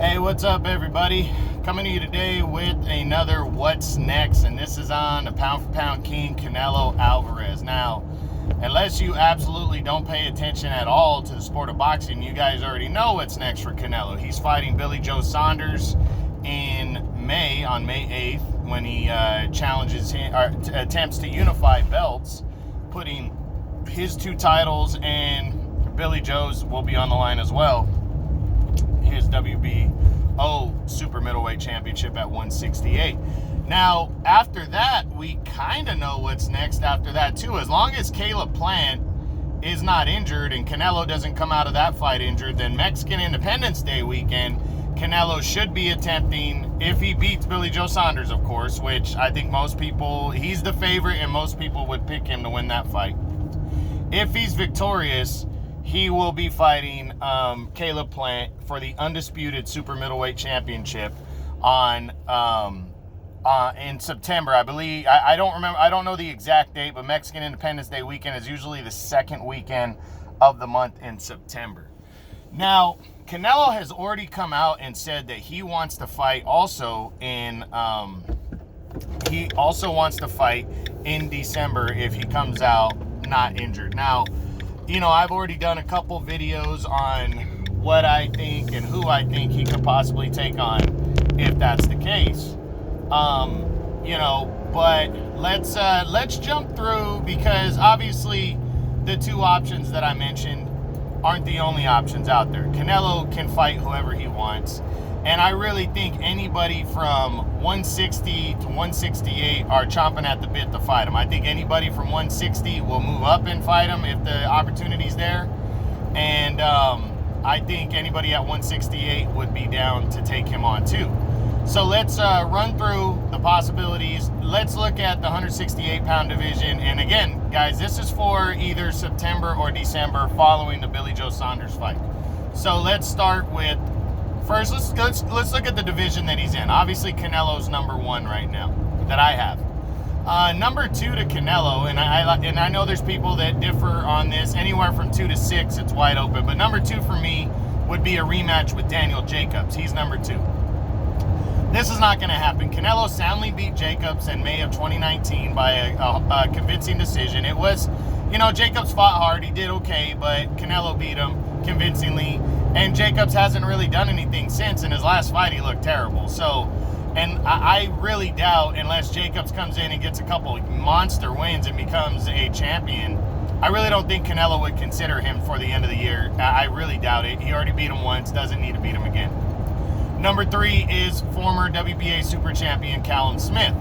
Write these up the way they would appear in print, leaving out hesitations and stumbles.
Hey, what's up, everybody? Coming to you today with another What's Next, and this is on the pound-for-pound king, Canelo Alvarez. Now, unless you absolutely don't pay attention at all to the sport of boxing, you guys already know what's next for Canelo. He's fighting Billy Joe Saunders in May, on May 8th, when he challenges him, or attempts to unify belts, putting his two titles, and Billy Joe's will be on the line as well. His WBO Super Middleweight Championship at 168. Now, after that, we kind of know what's next after that, too. As long as Caleb Plant is not injured and Canelo doesn't come out of that fight injured, then Mexican Independence Day weekend, Canelo should be attempting, if he beats Billy Joe Saunders, of course, which I think most people, he's the favorite and most people would pick him to win that fight. If he's victorious, he will be fighting Caleb Plant for the undisputed Super Middleweight Championship on in September, I believe. I don't remember. I don't know the exact date, but Mexican Independence Day weekend is usually the second weekend of the month in September. Now, Canelo has already come out and said that he wants to fight also in December if he comes out not injured. Now, you know, I've already done a couple videos on what I think and who I think he could possibly take on if that's the case. You know, but let's jump through, because obviously the two options that I mentioned aren't the only options out there. Canelo can fight whoever he wants, and I really think anybody from 160 to 168 are chomping at the bit to fight him. I think anybody from 160 will move up and fight him if the opportunity's there. And I think anybody at 168 would be down to take him on too. So let's run through the possibilities. Let's look at the 168-pound division. And again, guys, this is for either September or December following the Billy Joe Saunders fight. So let's start with, first, let's look at the division that he's in. Obviously, Canelo's number one right now that I have. Number two to Canelo, and I know there's people that differ on this. Anywhere from 2 to 6, it's wide open. But number two for me would be a rematch with Daniel Jacobs. He's number two. This is not going to happen. Canelo soundly beat Jacobs in May of 2019 by a convincing decision. It was, you know, Jacobs fought hard. He did okay, but Canelo beat him convincingly. And Jacobs hasn't really done anything since. In his last fight, he looked terrible. So, and I really doubt, unless Jacobs comes in and gets a couple monster wins and becomes a champion, I really don't think Canelo would consider him for the end of the year. I really doubt it. He already beat him once, doesn't need to beat him again. Number three is former WBA super champion Callum Smith.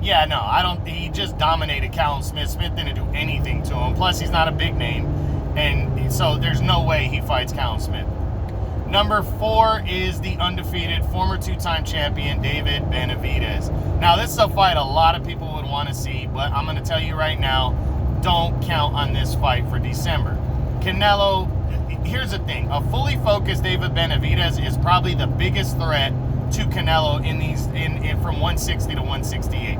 He just dominated Callum Smith. Smith didn't do anything to him. Plus, he's not a big name. And so there's no way he fights Callum Smith. Number four is the undefeated former two-time champion David Benavidez. Now, this is a fight a lot of people would want to see, but I'm going to tell you right now, don't count on this fight for December. Canelo, here's the thing. A fully focused David Benavidez is probably the biggest threat to Canelo in from 160 to 168.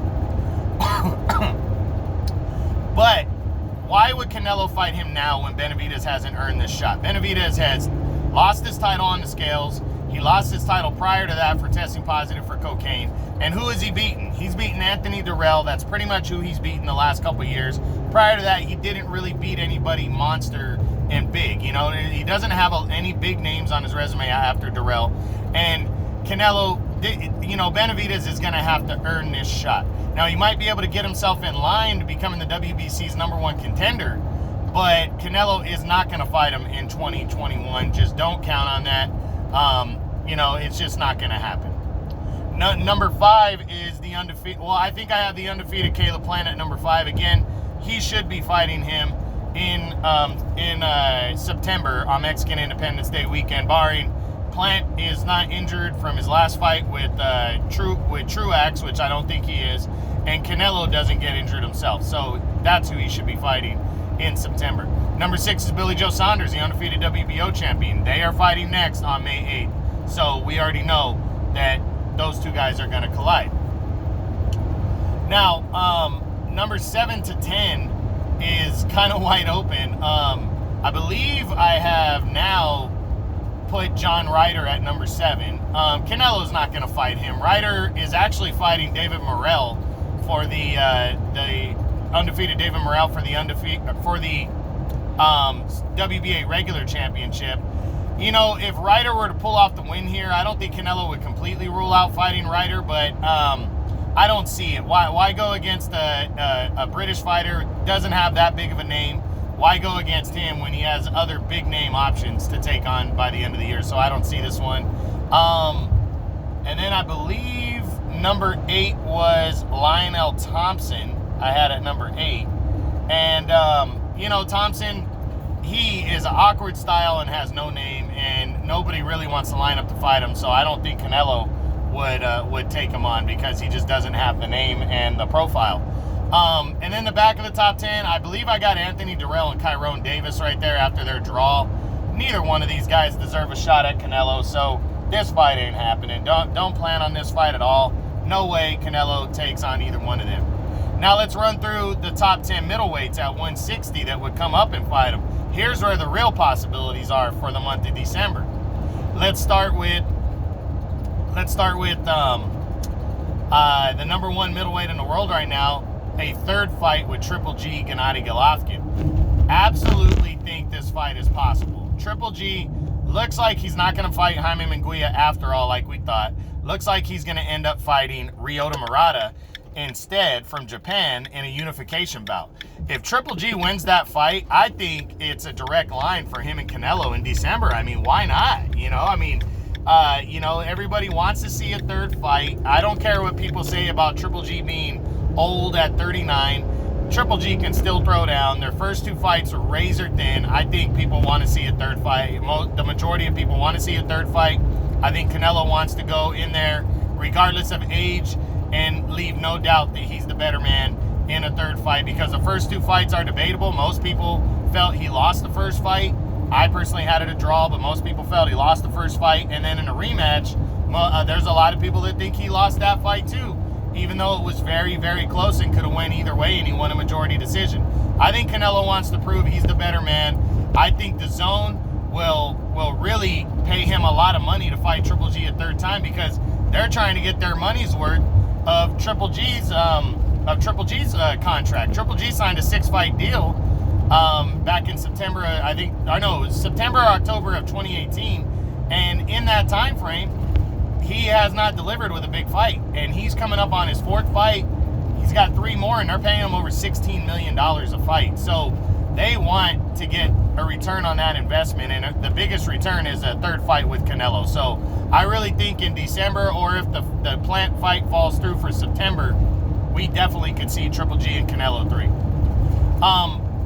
But why would Canelo fight him now when Benavidez hasn't earned this shot? Benavidez has lost his title on the scales. He lost his title prior to that for testing positive for cocaine. And who has he beaten? He's beaten Anthony Durrell. That's pretty much who he's beaten the last couple of years. Prior to that, he didn't really beat anybody monster and big. You know, he doesn't have any big names on his resume after Durrell. And Canelo, you know, Benavidez is going to have to earn this shot. Now, he might be able to get himself in line to becoming the WBC's number one contender, but Canelo is not going to fight him in 2021. Just don't count on that. You know, it's just not going to happen. Number five is the undefeated. Well, I think I have the undefeated Caleb Plant at number five. Again, he should be fighting him in September on Mexican Independence Day weekend, barring Plant is not injured from his last fight with Truax, which I don't think he is, and Canelo doesn't get injured himself. So that's who he should be fighting in September. Number six is Billy Joe Saunders, the undefeated WBO champion. They are fighting next on May 8th. So we already know that those two guys are going to collide. Now, number 7 to 10 is kind of wide open. I believe I have now put John Ryder at number 7. Canelo's not going to fight him. Ryder is actually fighting David Morrell for the undefeated David Morrell for the WBA regular championship. You know, if Ryder were to pull off the win here, I don't think Canelo would completely rule out fighting Ryder, but I don't see it. Why go against a British fighter? Doesn't have that big of a name. Why go against him when he has other big name options to take on by the end of the year? So I don't see this one. And then I believe number 8 was Lionel Thompson. I had at number 8. And, you know, Thompson, he is an awkward style and has no name, and nobody really wants to line up to fight him. So I don't think Canelo would take him on because he just doesn't have the name and the profile. And then the back of the top 10, I believe I got Anthony Durrell and Kyrone Davis right there after their draw. Neither one of these guys deserve a shot at Canelo, so this fight ain't happening. Don't plan on this fight at all. No way Canelo takes on either one of them. Now let's run through the top 10 middleweights at 160 that would come up and fight him. Here's where the real possibilities are for the month of December. Let's start with the number 1 middleweight in the world right now, a third fight with Triple G, Gennady Golovkin. Absolutely think this fight is possible. Triple G looks like he's not going to fight Jaime Munguia after all, like we thought. Looks like he's going to end up fighting Ryota Murata instead from Japan in a unification bout. If Triple G wins that fight, I think it's a direct line for him and Canelo in December. I mean, why not? You know, I mean, you know, everybody wants to see a third fight. I don't care what people say about Triple G being old at 39. Triple G can still throw down. Their first 2 fights are razor thin. I think people want to see a third fight. The majority of people want to see a third fight. I think Canelo wants to go in there regardless of age and leave no doubt that he's the better man in a third fight, because the first 2 fights are debatable. Most people felt he lost the first fight. I personally had it a draw, but most people felt he lost the first fight. And then in a rematch, there's a lot of people that think he lost that fight too, even though it was very, very close and could have went either way, and he won a majority decision. I think Canelo wants to prove he's the better man. I think the Zone will really pay him a lot of money to fight Triple G a third time, because they're trying to get their money's worth of Triple G's contract. Triple G signed a 6-fight deal back in September, September or October of 2018, and in that time frame, he has not delivered with a big fight, and he's coming up on his 4th fight. He's got 3 more, and they're paying him over $16 million a fight. So they want to get a return on that investment, and the biggest return is a third fight with Canelo. So I really think in December, or if the plant fight falls through for September, we definitely could see Triple G and Canelo 3.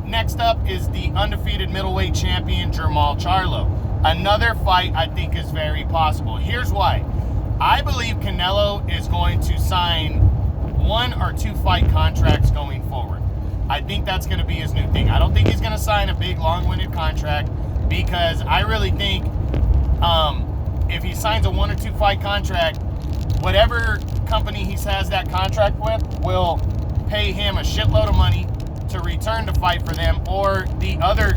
Next up is the undefeated middleweight champion, Jermall Charlo. Another fight I think is very possible. Here's why. I believe Canelo is going to sign 1 or 2 fight contracts going forward. I think that's going to be his new thing. I don't think he's going to sign a big, long-winded contract, because I really think if he signs a 1 or 2 fight contract, whatever company he has that contract with will pay him a shitload of money to return to fight for them, or the other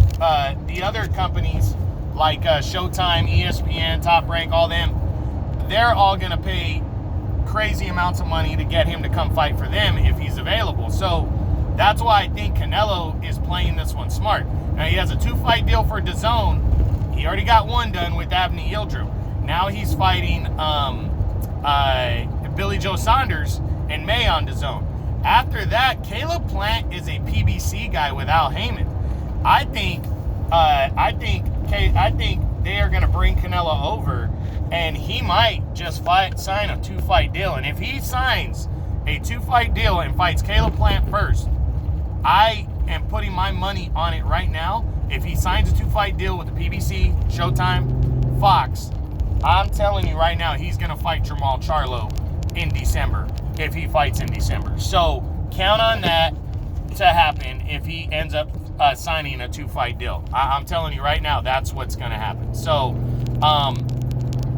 companies like Showtime, ESPN, Top Rank, all them, they're all going to pay crazy amounts of money to get him to come fight for them if he's available. So that's why I think Canelo is playing this one smart. Now, he has a 2-fight deal for DAZN. He already got 1 done with Avni Yildirim. Now he's fighting Billy Joe Saunders in May on DAZN. After that, Caleb Plant is a PBC guy with Al Heyman. I think they are going to bring Canelo over, and he might just sign a 2-fight deal. And if he signs a 2-fight deal and fights Caleb Plant first, I am putting my money on it right now. If he signs a 2-fight deal with the PBC, Showtime, Fox, I'm telling you right now, he's going to fight Jermall Charlo in December, if he fights in December. So count on that to happen if he ends up signing a 2-fight deal. I'm telling you right now, that's what's going to happen. So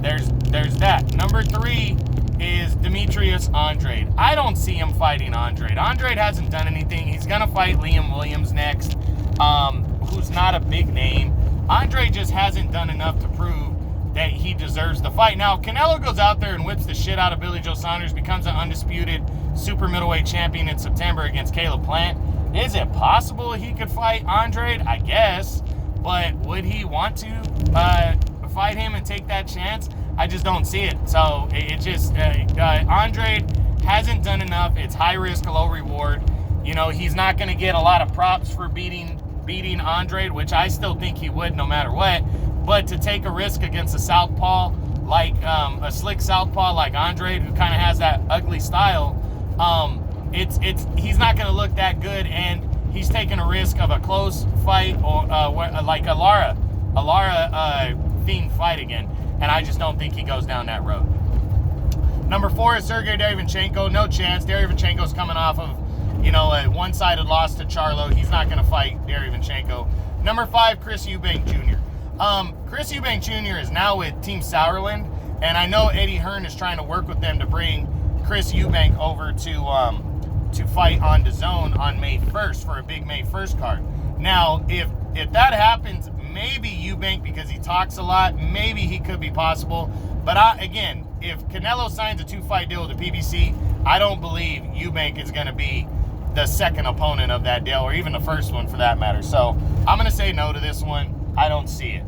there's that. Number 3 is Demetrius Andrade. I don't see him fighting Andrade. Andrade hasn't done anything. He's going to fight Liam Williams next, who's not a big name. Andrade just hasn't done enough to prove he deserves the fight. Now, if Canelo goes out there and whips the shit out of Billy Joe Saunders, becomes an undisputed super middleweight champion in September against Caleb Plant, is it possible he could fight Andre? I guess. But would he want to fight him and take that chance? I just don't see it. So it just, Andre hasn't done enough. It's high risk, low reward. You know, he's not going to get a lot of props for beating Andre, which I still think he would no matter what. But to take a risk against a southpaw, like a slick southpaw like Andre, who kind of has that ugly style, he's not going to look that good, and he's taking a risk of a close fight or like a Lara themed fight again, and I just don't think he goes down that road. Number 4 is Sergey Davenchenko. No chance. Davenchenko's coming off of, you know, a one-sided loss to Charlo. He's not going to fight Davenchenko. Number 5, Chris Eubank Jr. Chris Eubank Jr. is now with Team Sauerland, and I know Eddie Hearn is trying to work with them to bring Chris Eubank over to fight on DAZN on May 1st for a big May 1st card. Now, if that happens, maybe Eubank, because he talks a lot, maybe he could be possible. But again, if Canelo signs a 2-fight deal with the PBC, I don't believe Eubank is going to be the second opponent of that deal, or even the first one for that matter. So I'm going to say no to this one. I don't see it.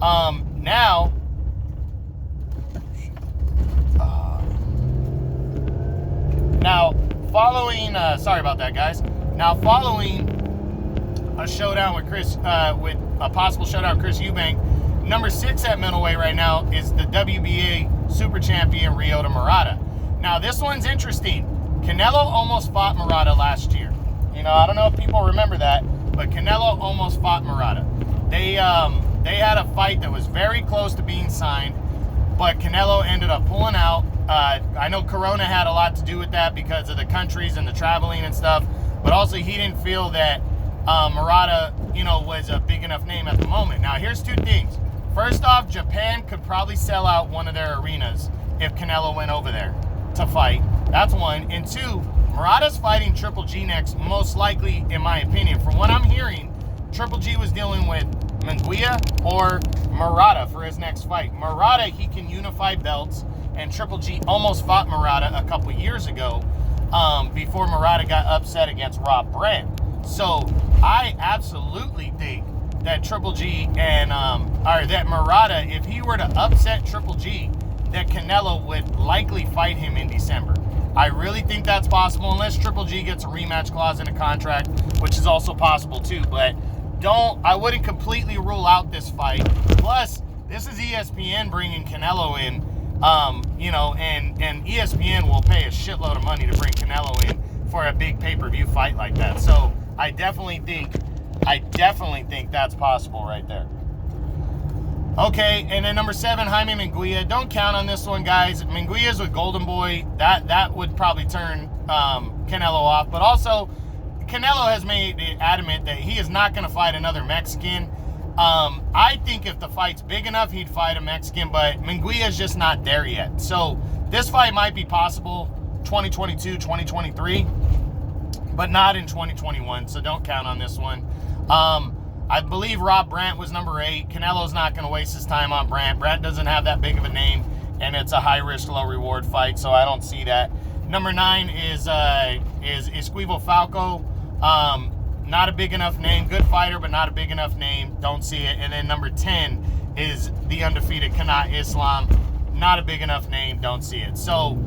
Now, following, sorry about that, guys. Now, following a showdown with with a possible showdown with Chris Eubank, number 6 at middleweight right now is the WBA super champion Ryota Murata. Now, this one's interesting. Canelo almost fought Murata last year. You know, I don't know if people remember that, but Canelo almost fought Murata. They had a fight that was very close to being signed, but Canelo ended up pulling out. I know Corona had a lot to do with that because of the countries and the traveling and stuff, but also he didn't feel that Murata, you know, was a big enough name at the moment. Now, here's 2 things. First off, Japan could probably sell out one of their arenas if Canelo went over there to fight. That's 1. And 2, Murata's fighting Triple G next, most likely, in my opinion. From what I'm hearing, Triple G was dealing with Munguia or Murata for his next fight. Murata, he can unify belts, and Triple G almost fought Murata a couple years ago before Murata got upset against Rob Brandt. So I absolutely think that Triple G and that Murata, if he were to upset Triple G, that Canelo would likely fight him in December. I really think that's possible, unless Triple G gets a rematch clause in a contract, which is also possible too. But I wouldn't completely rule out this fight. Plus, this is ESPN bringing Canelo in, you know, and ESPN will pay a shitload of money to bring Canelo in for a big pay-per-view fight like that. So I definitely think that's possible right there. Okay, and then number 7, Jaime Munguia. Don't count on this one, guys. Munguia's with Golden Boy. That would probably turn Canelo off. But also, Canelo has made it adamant that he is not going to fight another Mexican. I think if the fight's big enough, he'd fight a Mexican, but Munguia's just not there yet. So this fight might be possible 2022, 2023, but not in 2021, so don't count on this one. I believe Rob Brandt was number 8. Canelo's not going to waste his time on Brandt. Brandt doesn't have that big of a name, and it's a high-risk, low-reward fight, so I don't see that. Number 9 is Esquivel Falco. Not a big enough name. Good fighter, but not a big enough name. Don't see it. And then number 10 is the undefeated Kanat Islam. Not a big enough name. Don't see it. So,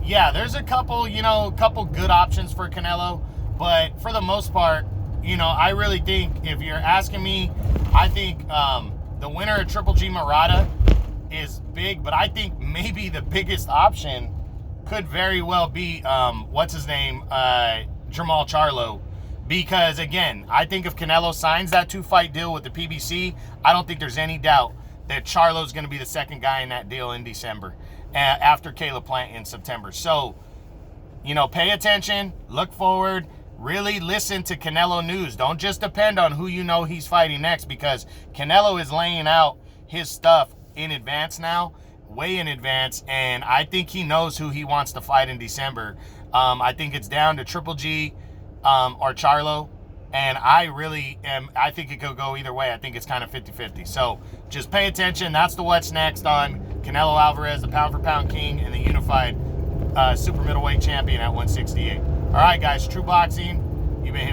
yeah, there's a couple good options for Canelo, but for the most part, you know, I really think, if you're asking me, I think the winner of Triple G Murata is big, but I think maybe the biggest option could very well be, Jermall Charlo. Because, again, I think if Canelo signs that 2-fight deal with the PBC, I don't think there's any doubt that Charlo's going to be the second guy in that deal in December, after Caleb Plant in September. So, you know, pay attention, look forward, really listen to Canelo news. Don't just depend on who you know he's fighting next, because Canelo is laying out his stuff in advance now, way in advance, and I think he knows who he wants to fight in December. I think it's down to Triple G or Charlo, And I think it could go either way. I think it's kind of 50-50. So just pay attention. That's the what's next on Canelo Alvarez, the pound-for-pound king, and the unified super middleweight champion at 168. All right, guys, True Boxing. You've been